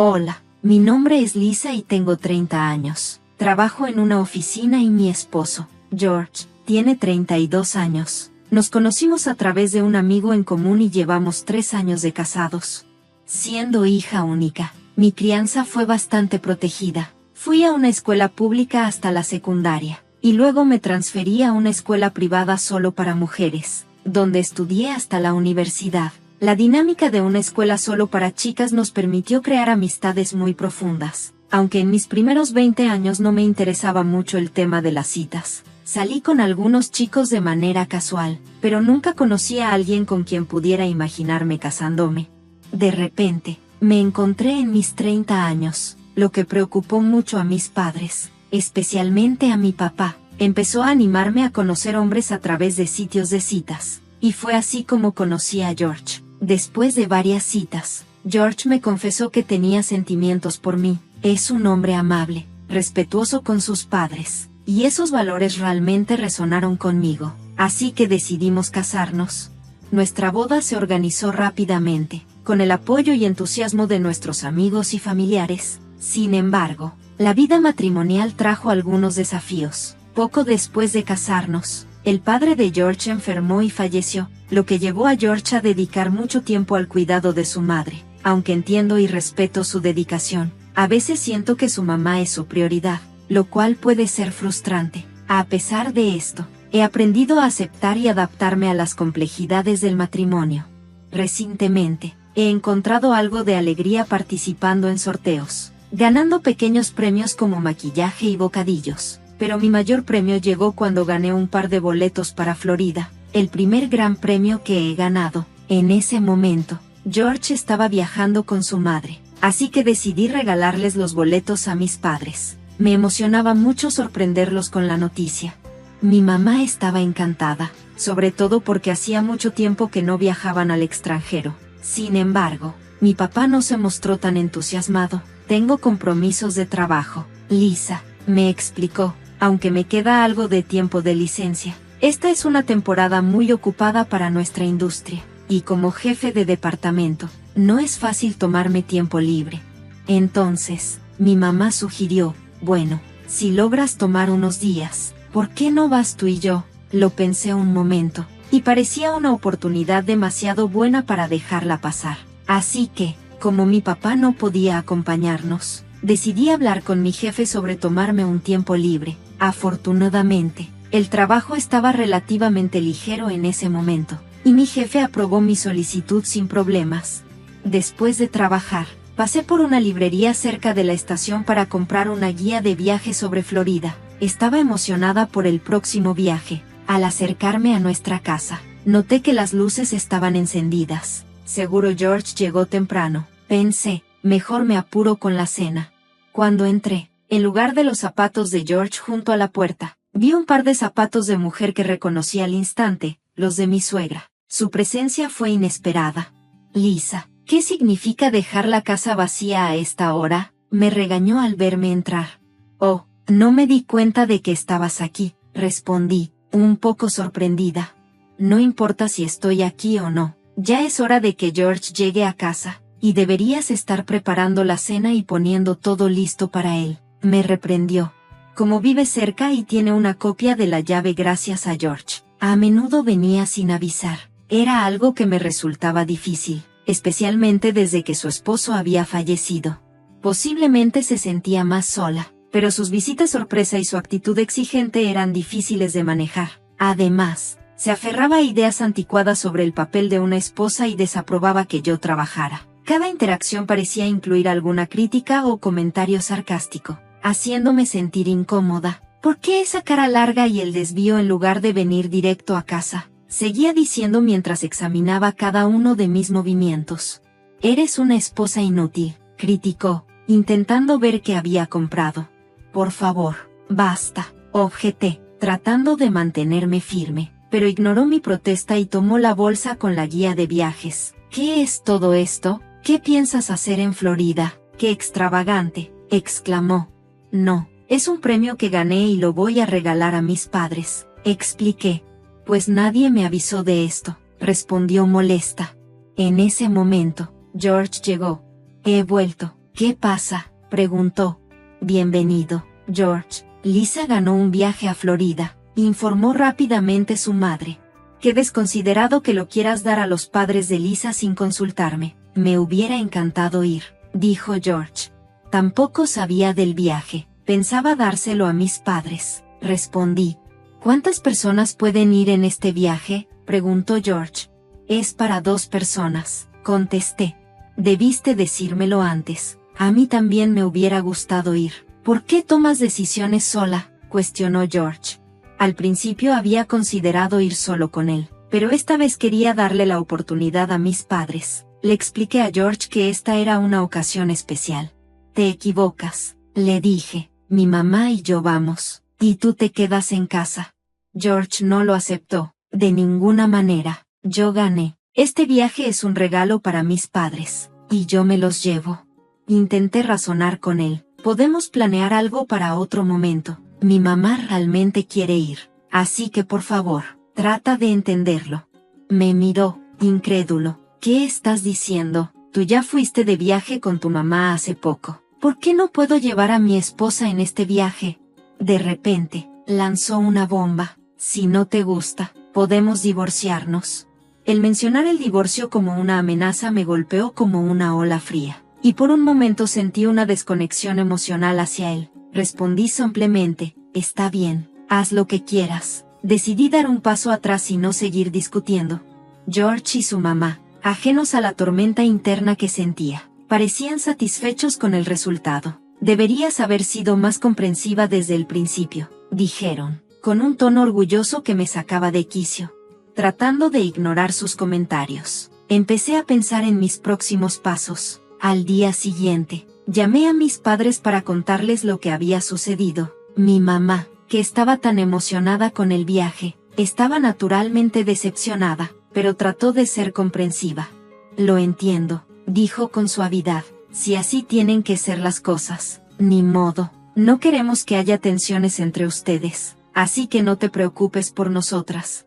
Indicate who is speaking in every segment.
Speaker 1: Hola, mi nombre es Lisa y tengo 30 años. Trabajo en una oficina y mi esposo, George, tiene 32 años. Nos conocimos a través de un amigo en común y llevamos 3 años de casados. Siendo hija única, mi crianza fue bastante protegida. Fui a una escuela pública hasta la secundaria, y luego me transferí a una escuela privada solo para mujeres, donde estudié hasta la universidad. La dinámica de una escuela solo para chicas nos permitió crear amistades muy profundas, aunque en mis primeros 20 años no me interesaba mucho el tema de las citas. Salí con algunos chicos de manera casual, pero nunca conocí a alguien con quien pudiera imaginarme casándome. De repente, me encontré en mis 30 años, lo que preocupó mucho a mis padres, especialmente a mi papá. Empezó a animarme a conocer hombres a través de sitios de citas, y fue así como conocí a George. Después de varias citas, George me confesó que tenía sentimientos por mí. Es un hombre amable, respetuoso con sus padres, y esos valores realmente resonaron conmigo, así que decidimos casarnos. Nuestra boda se organizó rápidamente, con el apoyo y entusiasmo de nuestros amigos y familiares. Sin embargo, la vida matrimonial trajo algunos desafíos. Poco después de casarnos, el padre de George enfermó y falleció, lo que llevó a George a dedicar mucho tiempo al cuidado de su madre. Aunque entiendo y respeto su dedicación, a veces siento que su mamá es su prioridad, lo cual puede ser frustrante. A pesar de esto, he aprendido a aceptar y adaptarme a las complejidades del matrimonio. Recientemente, he encontrado algo de alegría participando en sorteos, ganando pequeños premios como maquillaje y bocadillos. Pero mi mayor premio llegó cuando gané un par de boletos para Florida, el primer gran premio que he ganado. En ese momento, George estaba viajando con su madre, así que decidí regalarles los boletos a mis padres. Me emocionaba mucho sorprenderlos con la noticia. Mi mamá estaba encantada, sobre todo porque hacía mucho tiempo que no viajaban al extranjero. Sin embargo, mi papá no se mostró tan entusiasmado. Tengo compromisos de trabajo, Lisa, me explicó. Aunque me queda algo de tiempo de licencia, esta es una temporada muy ocupada para nuestra industria, y como jefe de departamento, no es fácil tomarme tiempo libre. Entonces, mi mamá sugirió, bueno, si logras tomar unos días, ¿por qué no vas tú y yo? Lo pensé un momento, y parecía una oportunidad demasiado buena para dejarla pasar. Así que, como mi papá no podía acompañarnos, decidí hablar con mi jefe sobre tomarme un tiempo libre. Afortunadamente, el trabajo estaba relativamente ligero en ese momento, y mi jefe aprobó mi solicitud sin problemas. Después de trabajar, pasé por una librería cerca de la estación para comprar una guía de viaje sobre Florida. Estaba emocionada por el próximo viaje. Al acercarme a nuestra casa, noté que las luces estaban encendidas. Seguro George llegó temprano, pensé, mejor me apuro con la cena. Cuando entré, en lugar de los zapatos de George junto a la puerta, vi un par de zapatos de mujer que reconocí al instante, los de mi suegra. Su presencia fue inesperada. Lisa, ¿qué significa dejar la casa vacía a esta hora? Me regañó al verme entrar. Oh, no me di cuenta de que estabas aquí, respondí, un poco sorprendida. No importa si estoy aquí o no, ya es hora de que George llegue a casa, y deberías estar preparando la cena y poniendo todo listo para él. Me reprendió. Como vive cerca y tiene una copia de la llave gracias a George, a menudo venía sin avisar. Era algo que me resultaba difícil, especialmente desde que su esposo había fallecido. Posiblemente se sentía más sola, pero sus visitas sorpresa y su actitud exigente eran difíciles de manejar. Además, se aferraba a ideas anticuadas sobre el papel de una esposa y desaprobaba que yo trabajara. Cada interacción parecía incluir alguna crítica o comentario sarcástico, haciéndome sentir incómoda. ¿Por qué esa cara larga y el desvío en lugar de venir directo a casa? Seguía diciendo mientras examinaba cada uno de mis movimientos. Eres una esposa inútil, criticó, intentando ver qué había comprado. Por favor, basta, objeté, tratando de mantenerme firme, pero ignoró mi protesta y tomó la bolsa con la guía de viajes. ¿Qué es todo esto? ¿Qué piensas hacer en Florida? ¡Qué extravagante!, exclamó. No, es un premio que gané y lo voy a regalar a mis padres, expliqué. Pues nadie me avisó de esto, respondió molesta. En ese momento, George llegó. He vuelto, ¿Qué pasa?, preguntó. Bienvenido, George. Lisa ganó un viaje a Florida, informó rápidamente su madre. Qué desconsiderado que lo quieras dar a los padres de Lisa sin consultarme. Me hubiera encantado ir, dijo George. Tampoco sabía del viaje, pensaba dárselo a mis padres, respondí. ¿Cuántas personas pueden ir en este viaje?, preguntó George. Es para 2 personas, contesté. Debiste decírmelo antes. A mí también me hubiera gustado ir. ¿Por qué tomas decisiones sola?, cuestionó George. Al principio había considerado ir solo con él, pero esta vez quería darle la oportunidad a mis padres. Le expliqué a George que esta era una ocasión especial. Te equivocas, le dije. Mi mamá y yo vamos, y tú te quedas en casa. George no lo aceptó. De ninguna manera. Yo gané. Este viaje es un regalo para mis padres, y yo me los llevo. Intenté razonar con él. Podemos planear algo para otro momento. Mi mamá realmente quiere ir, así que por favor, trata de entenderlo. Me miró, incrédulo. ¿Qué estás diciendo? Tú ya fuiste de viaje con tu mamá hace poco. ¿Por qué no puedo llevar a mi esposa en este viaje? De repente, lanzó una bomba. Si no te gusta, podemos divorciarnos. El mencionar el divorcio como una amenaza me golpeó como una ola fría, y por un momento sentí una desconexión emocional hacia él. Respondí simplemente, está bien, haz lo que quieras. Decidí dar un paso atrás y no seguir discutiendo. George y su mamá, ajenos a la tormenta interna que sentía, parecían satisfechos con el resultado. Deberías haber sido más comprensiva desde el principio, dijeron, con un tono orgulloso que me sacaba de quicio. Tratando de ignorar sus comentarios, empecé a pensar en mis próximos pasos. Al día siguiente, llamé a mis padres para contarles lo que había sucedido. Mi mamá, que estaba tan emocionada con el viaje, estaba naturalmente decepcionada, pero trató de ser comprensiva. Lo entiendo, dijo con suavidad, si así tienen que ser las cosas, ni modo, no queremos que haya tensiones entre ustedes, así que no te preocupes por nosotras.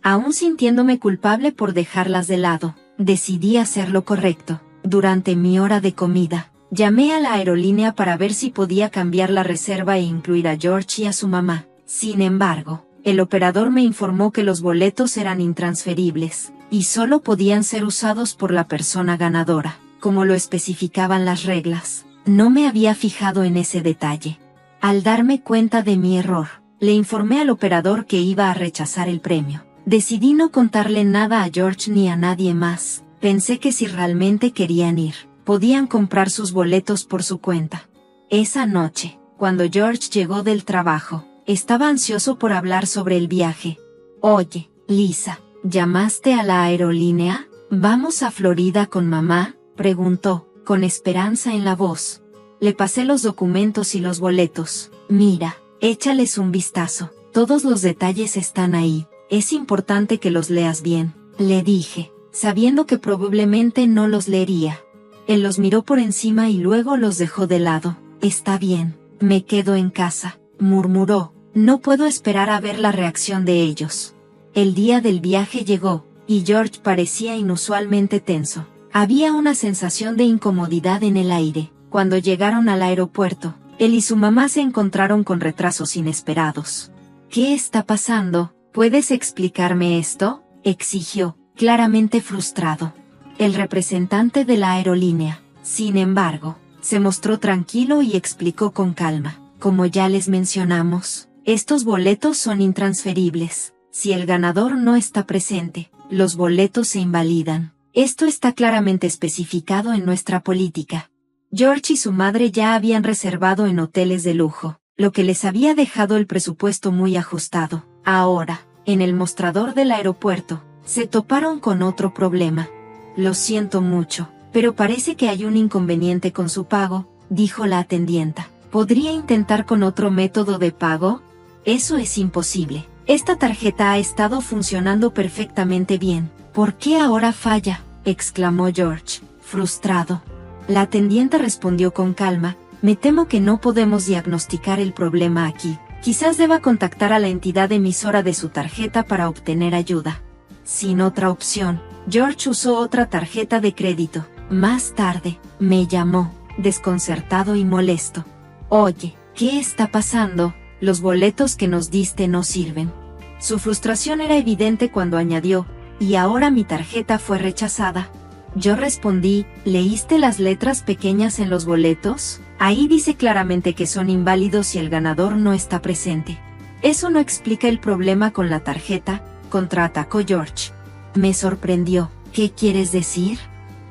Speaker 1: Aún sintiéndome culpable por dejarlas de lado, decidí hacer lo correcto. Durante mi hora de comida, llamé a la aerolínea para ver si podía cambiar la reserva e incluir a George y a su mamá. Sin embargo, el operador me informó que los boletos eran intransferibles, y solo podían ser usados por la persona ganadora, como lo especificaban las reglas. No me había fijado en ese detalle. Al darme cuenta de mi error, le informé al operador que iba a rechazar el premio. Decidí no contarle nada a George ni a nadie más. Pensé que si realmente querían ir, podían comprar sus boletos por su cuenta. Esa noche, cuando George llegó del trabajo, estaba ansioso por hablar sobre el viaje. Oye, Lisa, ¿llamaste a la aerolínea? ¿Vamos a Florida con mamá?, preguntó, con esperanza en la voz. Le pasé los documentos y los boletos. Mira, échales un vistazo. Todos los detalles están ahí. Es importante que los leas bien, le dije, sabiendo que probablemente no los leería. Él los miró por encima y luego los dejó de lado. Está bien, me quedo en casa, murmuró. No puedo esperar a ver la reacción de ellos. El día del viaje llegó, y George parecía inusualmente tenso. Había una sensación de incomodidad en el aire. Cuando llegaron al aeropuerto, él y su mamá se encontraron con retrasos inesperados. ¿Qué está pasando? ¿Puedes explicarme esto?, exigió, claramente frustrado. El representante de la aerolínea, sin embargo, se mostró tranquilo y explicó con calma. Como ya les mencionamos, estos boletos son intransferibles. Si el ganador no está presente, los boletos se invalidan. Esto está claramente especificado en nuestra política. George y su madre ya habían reservado en hoteles de lujo, lo que les había dejado el presupuesto muy ajustado. Ahora, en el mostrador del aeropuerto, se toparon con otro problema. Lo siento mucho, pero parece que hay un inconveniente con su pago, dijo la atendienta. ¿Podría intentar con otro método de pago? Eso es imposible. Esta tarjeta ha estado funcionando perfectamente bien. ¿Por qué ahora falla?, exclamó George, frustrado. La atendienta respondió con calma. Me temo que no podemos diagnosticar el problema aquí. Quizás deba contactar a la entidad emisora de su tarjeta para obtener ayuda. Sin otra opción, George usó otra tarjeta de crédito. Más tarde, me llamó. desconcertado y molesto. Oye, ¿qué está pasando? Los boletos que nos diste no sirven. Su frustración era evidente cuando añadió, y ahora mi tarjeta fue rechazada. Yo respondí, ¿leíste las letras pequeñas en los boletos? Ahí dice claramente que son inválidos y el ganador no está presente. Eso no explica el problema con la tarjeta, contraatacó George. Me sorprendió. ¿Qué quieres decir?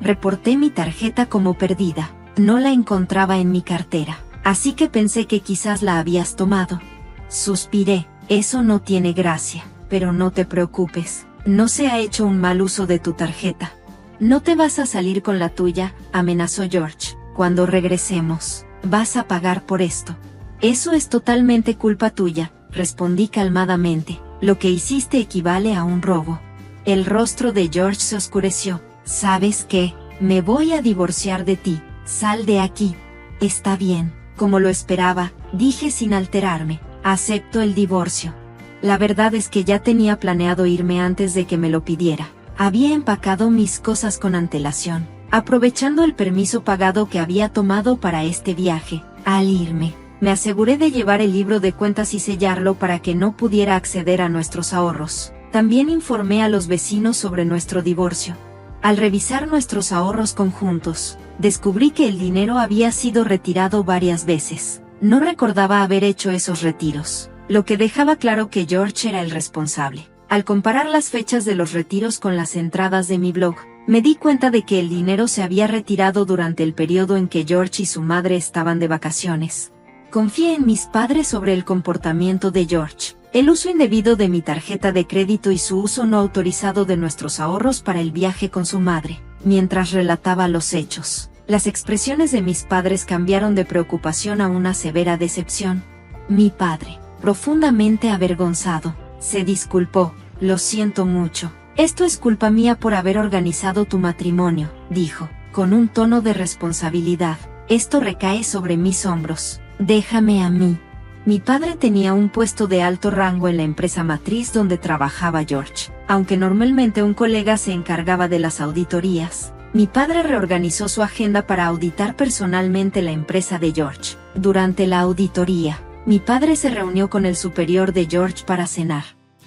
Speaker 1: Reporté mi tarjeta como perdida. No la encontraba en mi cartera, así que pensé que quizás la habías tomado. Suspiré. Eso no tiene gracia, pero no te preocupes. No se ha hecho un mal uso de tu tarjeta. No te vas a salir con la tuya, amenazó George. Cuando regresemos, vas a pagar por esto. Eso es totalmente culpa tuya, respondí calmadamente. Lo que hiciste equivale a un robo. El rostro de George se oscureció. ¿Sabes qué? Me voy a divorciar de ti. Sal de aquí. Está bien, como lo esperaba, dije sin alterarme. Acepto el divorcio. La verdad es que ya tenía planeado irme antes de que me lo pidiera. Había empacado mis cosas con antelación, aprovechando el permiso pagado que había tomado para este viaje. Al irme, me aseguré de llevar el libro de cuentas y sellarlo para que no pudiera acceder a nuestros ahorros. También informé a los vecinos sobre nuestro divorcio. Al revisar nuestros ahorros conjuntos, descubrí que el dinero había sido retirado varias veces. No recordaba haber hecho esos retiros, lo que dejaba claro que George era el responsable. Al comparar las fechas de los retiros con las entradas de mi blog, me di cuenta de que el dinero se había retirado durante el periodo en que George y su madre estaban de vacaciones. Confié en mis padres sobre el comportamiento de George, el uso indebido de mi tarjeta de crédito y su uso no autorizado de nuestros ahorros para el viaje con su madre. Mientras relataba los hechos, las expresiones de mis padres cambiaron de preocupación a una severa decepción. Mi padre, profundamente avergonzado, se disculpó. Lo siento mucho. Esto es culpa mía por haber organizado tu matrimonio, dijo, con un tono de responsabilidad. Esto recae sobre mis hombros. Déjame a mí. Mi padre tenía un puesto de alto rango en la empresa matriz donde trabajaba George. Aunque normalmente un colega se encargaba de las auditorías, mi padre reorganizó su agenda para auditar personalmente la empresa de George. Durante la auditoría, mi padre se reunió con el superior de George para cenar.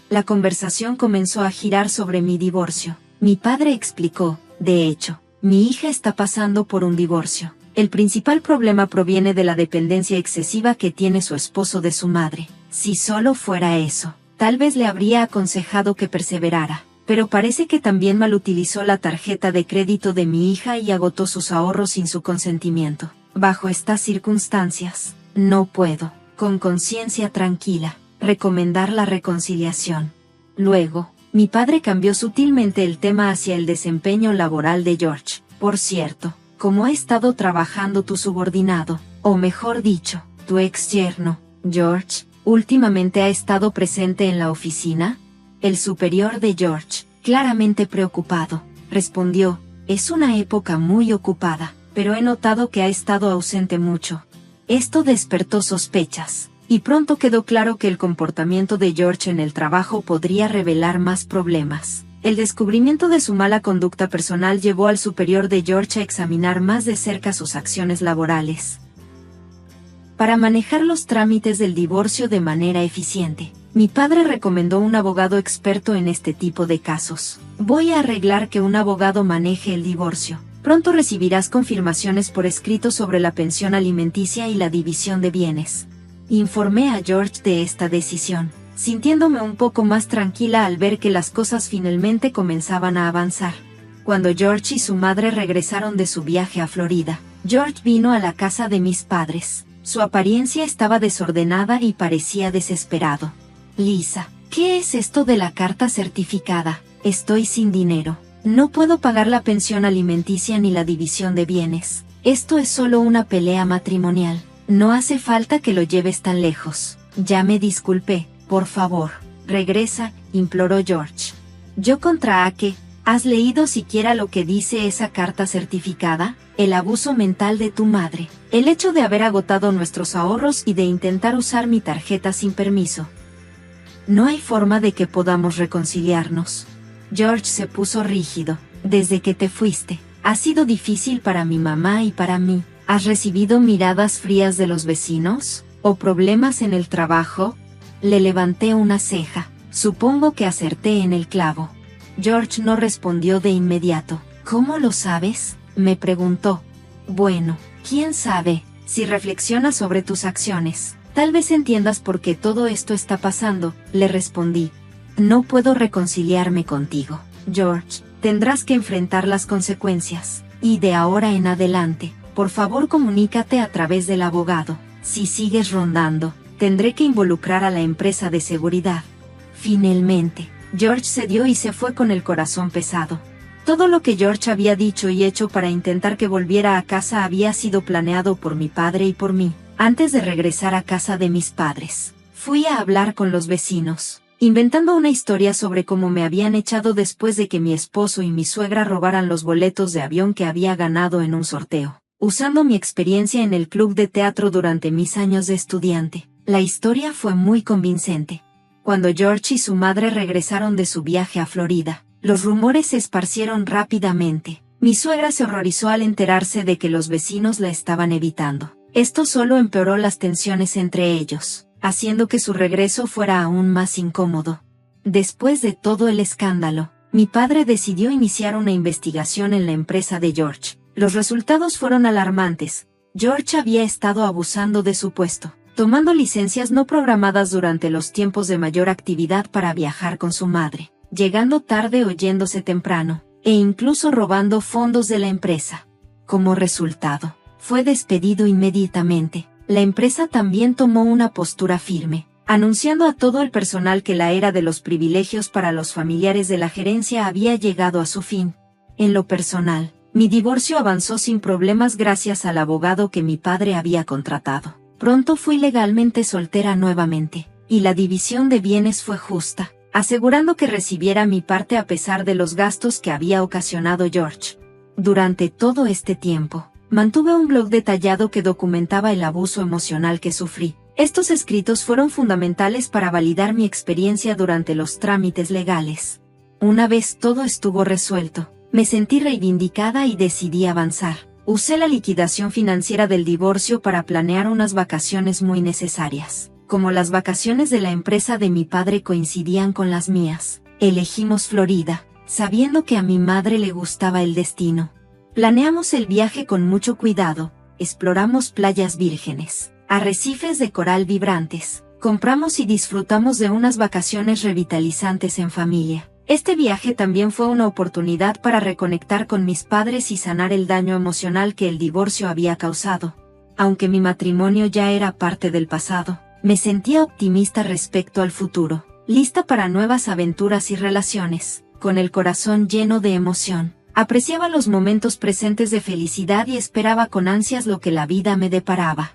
Speaker 1: La conversación comenzó a girar sobre mi divorcio. Mi padre explicó, de hecho, mi hija está pasando por un divorcio. El principal problema proviene de la dependencia excesiva que tiene su esposo de su madre. Si solo fuera eso, tal vez le habría aconsejado que perseverara. Pero parece que también malutilizó la tarjeta de crédito de mi hija y agotó sus ahorros sin su consentimiento. Bajo estas circunstancias, no puedo, con conciencia tranquila, recomendar la reconciliación. Luego, mi padre cambió sutilmente el tema hacia el desempeño laboral de George. Por cierto, ¿cómo ha estado trabajando tu subordinado, o mejor dicho, tu ex yerno, George? ¿Últimamente ha estado presente en la oficina? El superior de George, claramente preocupado, respondió, es una época muy ocupada, pero he notado que ha estado ausente mucho. Esto despertó sospechas, y pronto quedó claro que el comportamiento de George en el trabajo podría revelar más problemas. El descubrimiento de su mala conducta personal llevó al superior de George a examinar más de cerca sus acciones laborales. Para manejar los trámites del divorcio de manera eficiente, mi padre recomendó un abogado experto en este tipo de casos. Voy a arreglar que un abogado maneje el divorcio. Pronto recibirás confirmaciones por escrito sobre la pensión alimenticia y la división de bienes. Informé a George de esta decisión, sintiéndome un poco más tranquila al ver que las cosas finalmente comenzaban a avanzar. Cuando George y su madre regresaron de su viaje a Florida, George vino a la casa de mis padres. Su apariencia estaba desordenada y parecía desesperado. Lisa, ¿qué es esto de la carta certificada? Estoy sin dinero. No puedo pagar la pensión alimenticia ni la división de bienes. Esto es solo una pelea matrimonial. No hace falta que lo lleves tan lejos. Ya me disculpé. Por favor, regresa, imploró George. ¿Yo contra qué? ¿Has leído siquiera lo que dice esa carta certificada? El abuso mental de tu madre, el hecho de haber agotado nuestros ahorros y de intentar usar mi tarjeta sin permiso. No hay forma de que podamos reconciliarnos. George se puso rígido. Desde que te fuiste, ha sido difícil para mi mamá y para mí. ¿Has recibido miradas frías de los vecinos? ¿O problemas en el trabajo? Le levanté una ceja. Supongo que acerté en el clavo. George no respondió de inmediato. ¿Cómo lo sabes?, me preguntó. Bueno, quién sabe, si reflexionas sobre tus acciones, tal vez entiendas por qué todo esto está pasando, le respondí. No puedo reconciliarme contigo, George. Tendrás que enfrentar las consecuencias, y de ahora en adelante, por favor comunícate a través del abogado. Si sigues rondando, tendré que involucrar a la empresa de seguridad. Finalmente, George cedió y se fue con el corazón pesado. Todo lo que George había dicho y hecho para intentar que volviera a casa había sido planeado por mi padre y por mí. Antes de regresar a casa de mis padres, fui a hablar con los vecinos, inventando una historia sobre cómo me habían echado después de que mi esposo y mi suegra robaran los boletos de avión que había ganado en un sorteo. Usando mi experiencia en el club de teatro durante mis años de estudiante, la historia fue muy convincente. Cuando George y su madre regresaron de su viaje a Florida, los rumores se esparcieron rápidamente. Mi suegra se horrorizó al enterarse de que los vecinos la estaban evitando. Esto solo empeoró las tensiones entre ellos, haciendo que su regreso fuera aún más incómodo. Después de todo el escándalo, mi padre decidió iniciar una investigación en la empresa de George. Los resultados fueron alarmantes. George había estado abusando de su puesto, tomando licencias no programadas durante los tiempos de mayor actividad para viajar con su madre, llegando tarde o yéndose temprano, e incluso robando fondos de la empresa. Como resultado, fue despedido inmediatamente. La empresa también tomó una postura firme, anunciando a todo el personal que la era de los privilegios para los familiares de la gerencia había llegado a su fin. En lo personal, mi divorcio avanzó sin problemas gracias al abogado que mi padre había contratado. Pronto fui legalmente soltera nuevamente, y la división de bienes fue justa, asegurando que recibiera mi parte a pesar de los gastos que había ocasionado George. Durante todo este tiempo, mantuve un blog detallado que documentaba el abuso emocional que sufrí. Estos escritos fueron fundamentales para validar mi experiencia durante los trámites legales. Una vez todo estuvo resuelto, me sentí reivindicada y decidí avanzar. Usé la liquidación financiera del divorcio para planear unas vacaciones muy necesarias. Como las vacaciones de la empresa de mi padre coincidían con las mías, elegimos Florida, sabiendo que a mi madre le gustaba el destino. Planeamos el viaje con mucho cuidado, exploramos playas vírgenes, arrecifes de coral vibrantes, compramos y disfrutamos de unas vacaciones revitalizantes en familia. Este viaje también fue una oportunidad para reconectar con mis padres y sanar el daño emocional que el divorcio había causado. Aunque mi matrimonio ya era parte del pasado, me sentía optimista respecto al futuro, lista para nuevas aventuras y relaciones, con el corazón lleno de emoción. Apreciaba los momentos presentes de felicidad y esperaba con ansias lo que la vida me deparaba.